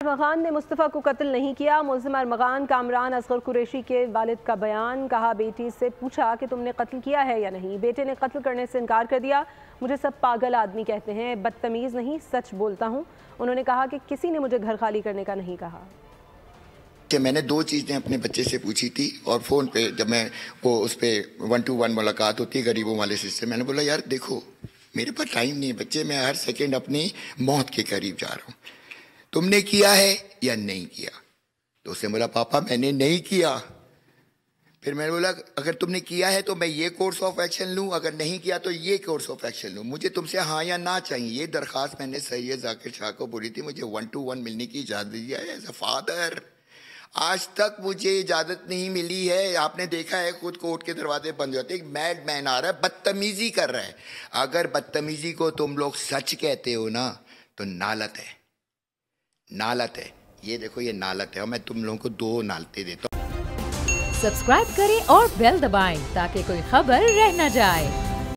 अरमगान ने मुस्तफ़ा को कत्ल नहीं किया। मुल्ज़िम अरमगान कामरान असगर कुरैशी के वालिद का बयान। कहा, बेटी से पूछा कि तुमने कत्ल किया है या नहीं। बेटे ने कत्ल करने से इनकार कर दिया। मुझे सब पागल आदमी कहते हैं, बदतमीज़ नहीं, सच बोलता हूँ। उन्होंने कहा कि किसी ने मुझे घर खाली करने का नहीं कहा। कि मैंने दो चीज़ें अपने बच्चे से पूछी थी और फ़ोन पे जब मैं वो उस पर 1-to-1 मुलाकात होती है गरीबों वाले से, मैंने बोला यार देखो मेरे पास टाइम नहीं है बच्चे, मैं हर सेकंड अपनी मौत के करीब जा रहा हूँ, तुमने किया है या नहीं किया? तो उसने बोला पापा मैंने नहीं किया। फिर मैंने बोला अगर तुमने किया है तो मैं ये कोर्स ऑफ एक्शन लूँ, अगर नहीं किया तो ये कोर्स ऑफ एक्शन लूँ, मुझे तुमसे हाँ या ना चाहिए। ये दरख्वास्त मैंने सैयद जाकिर शाह को बोली थी, मुझे 1-to-1 मिलने की इजाज़त दिया है एज अ फादर। आज तक मुझे इजाज़त नहीं मिली है। आपने देखा है खुद कोर्ट के दरवाजे बंद होते, एक मैड मैन आ रहा है, बदतमीज़ी कर रहा है। अगर बदतमीज़ी को तुम लोग सच कहते हो ना तो नालत है, नालत है। ये देखो ये नालत है और मैं तुम लोगों को 2 नालते देता हूँ। सब्सक्राइब करें और बेल दबाएं ताकि कोई खबर रह न जाए।